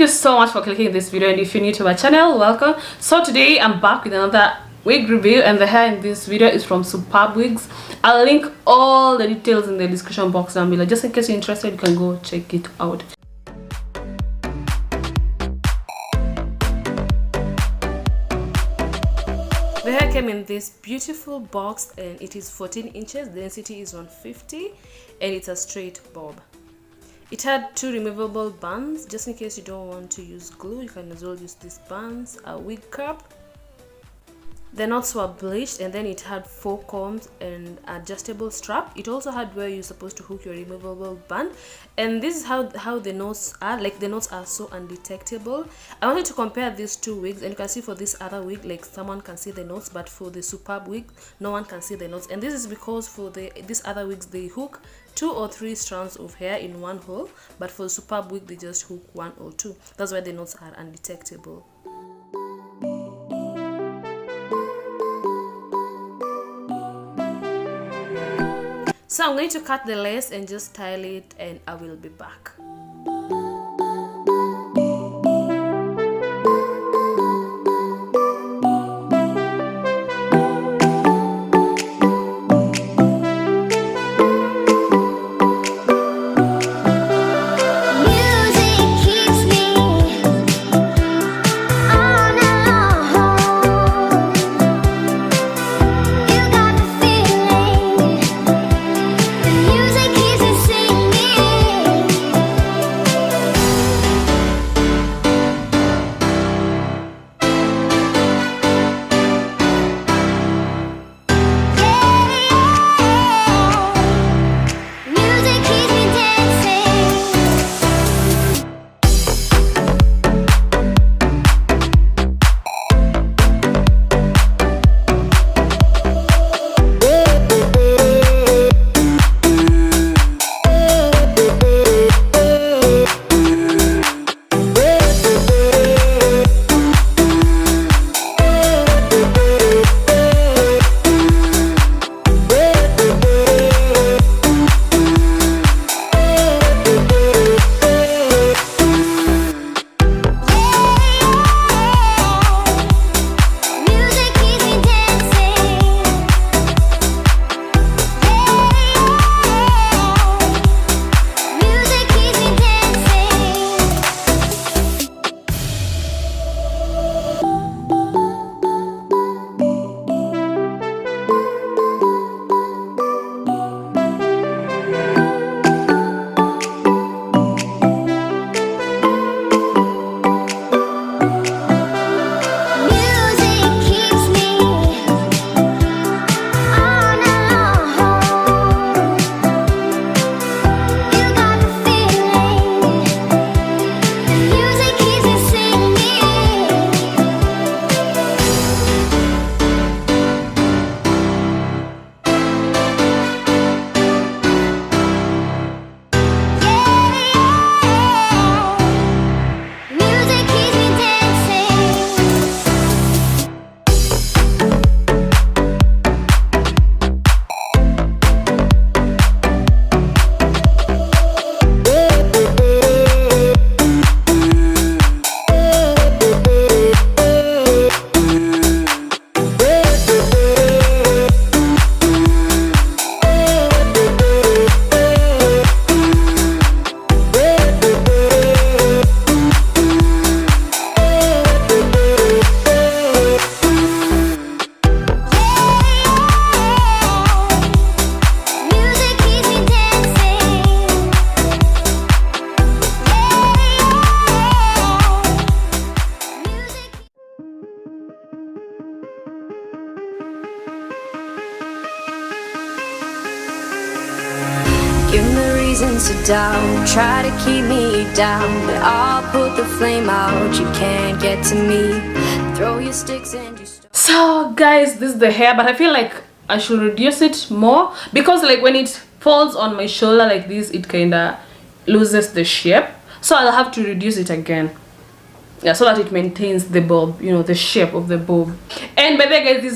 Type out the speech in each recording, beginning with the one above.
you so much for clicking this video, and if you're new to my channel, welcome. So today I'm back with another wig review, and the hair in this video is from SuperBWigs. I'll link all the details in the description box down below. Just in case you're interested, you can go check it out. The hair came in this beautiful box, and it is 14 inches, the density is 150, and it's a straight bob. It had 2 removable bands. Just in case you don't want to use glue, you can as well use these bands. A wig cap. The knots were bleached, and then it had 4 combs and adjustable strap. It also had where you're supposed to hook your removable band, and this is how the knots are. Like, the knots are so undetectable. I wanted to compare these 2 wigs, and you can see for this other wig, like, someone can see the knots, but for the SuperBWig, no one can see the knots. And this is because for these other wigs, they hook 2 or 3 strands of hair in one hole, but for SuperBWig, they just hook 1 or 2. That's why the knots are undetectable. So I'm going to cut the lace and just style it, and I will be back. Give me reasons to doubt, try to keep me down, but I'll put the flame out, you can't get to me. Throw your sticks and you So guys, this is the hair, but I feel like I should reduce it more, because like when it falls on my shoulder like this, it kinda loses the shape. So I'll have to reduce it again. Yeah, so that it maintains the bob, you know, the shape of the bob. And by the way guys, this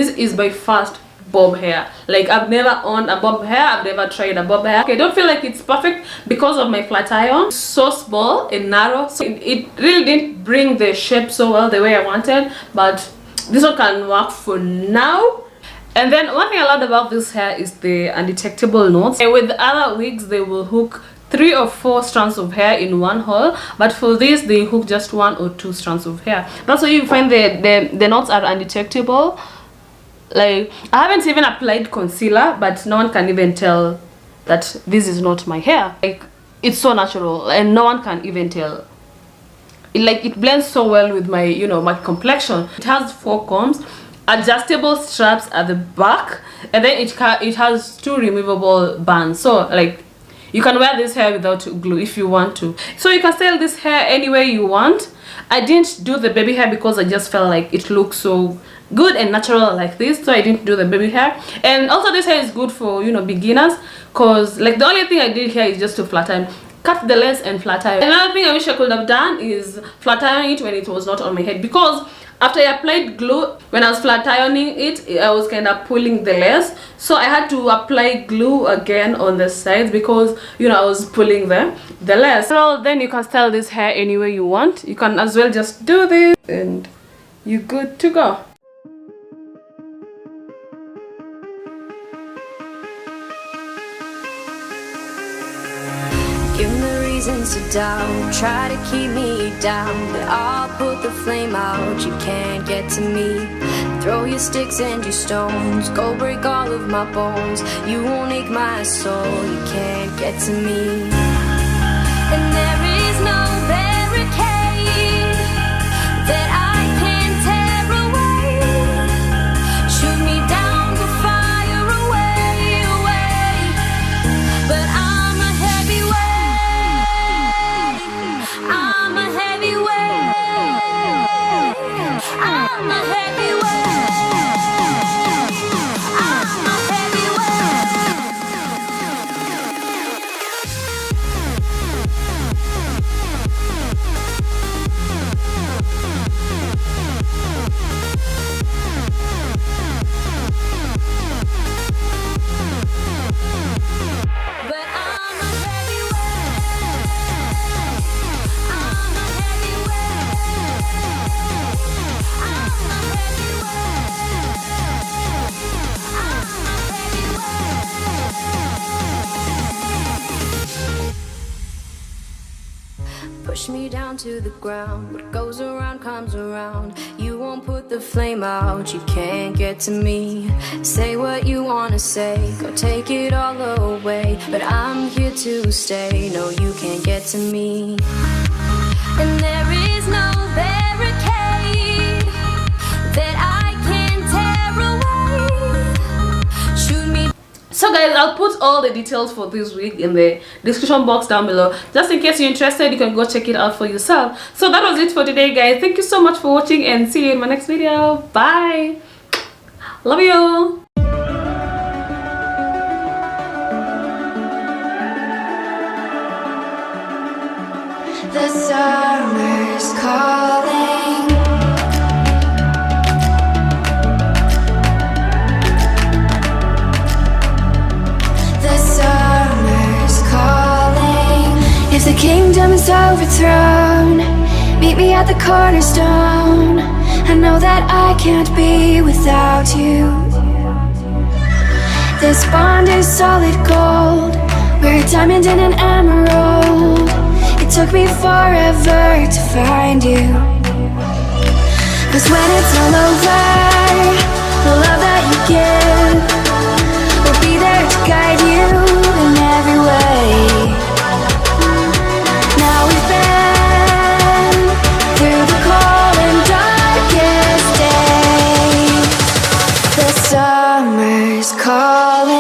is by far bob hair. Like I've never owned a bob hair, I've never tried a bob hair. Okay, I don't feel like it's perfect because of my flat iron. So small and narrow, so it really didn't bring the shape so well the way I wanted, but this one can work for now. And then one thing I loved about this hair is the undetectable knots. And with other wigs, they will hook 3 or 4 strands of hair in one hole, but for this they hook just 1 or 2 strands of hair. That's why you find the knots are undetectable. Like I haven't even applied concealer, but no one can even tell that this is not my hair. Like it's so natural and no one can even tell. It blends so well with my, you know, my complexion. It has 4 combs, adjustable straps at the back, and then it has 2 removable bands, so like you can wear this hair without glue if you want to. So you can style this hair any way you want. I didn't do the baby hair because I just felt like it looks so good and natural like this, so I didn't do the baby hair. And also this hair is good for, you know, beginners, because like the only thing I did here is just to flat iron, cut the length and flat iron. Another thing I wish I could have done is flat iron it when it was not on my head, because after I applied glue, when I was flat ironing it, I was kind of pulling the lace, so I had to apply glue again on the sides because, you know, I was pulling the lace. So then you can style this hair any way you want. You can as well just do this and you're good to go. Give me the reasons to doubt, try to keep me down, but I'll put the flame out, you can't get to me. Throw your sticks and your stones, go break all of my bones, you won't ache my soul, you can't get to me. And there is no barricade that I can tear away. Shoot me down to fire away, away, but I'm a heavyweight. I'm a heavyweight. I'm a heavyweight. I'm a heavyweight. But I'm a heavyweight. I'm a heavyweight. I'm a heavyweight. Push me down to the ground. What goes around comes around. You won't put the flame out, you can't get to me. Say what you wanna say, go take it all away, but I'm here to stay. No, you can't get to me. And there is no barricade that I can tear away. Shoot me. So guys, I'll put all the details for this wig in the description box down below, just in case you're interested. You can go check it out for yourself. So that was it for today, guys. Thank you so much for watching and see you in my next video. Bye. Love you. The summer's calling. The summer's calling. If the kingdom is overthrown, meet me at the cornerstone. I know that I can't be without you. This bond is solid gold. We're a diamond and an emerald. It took me forever to find you. 'Cause when it's all over, the love that you give will be there to guide you in every way. Now we've been through the cold and darkest days. The summer's calling.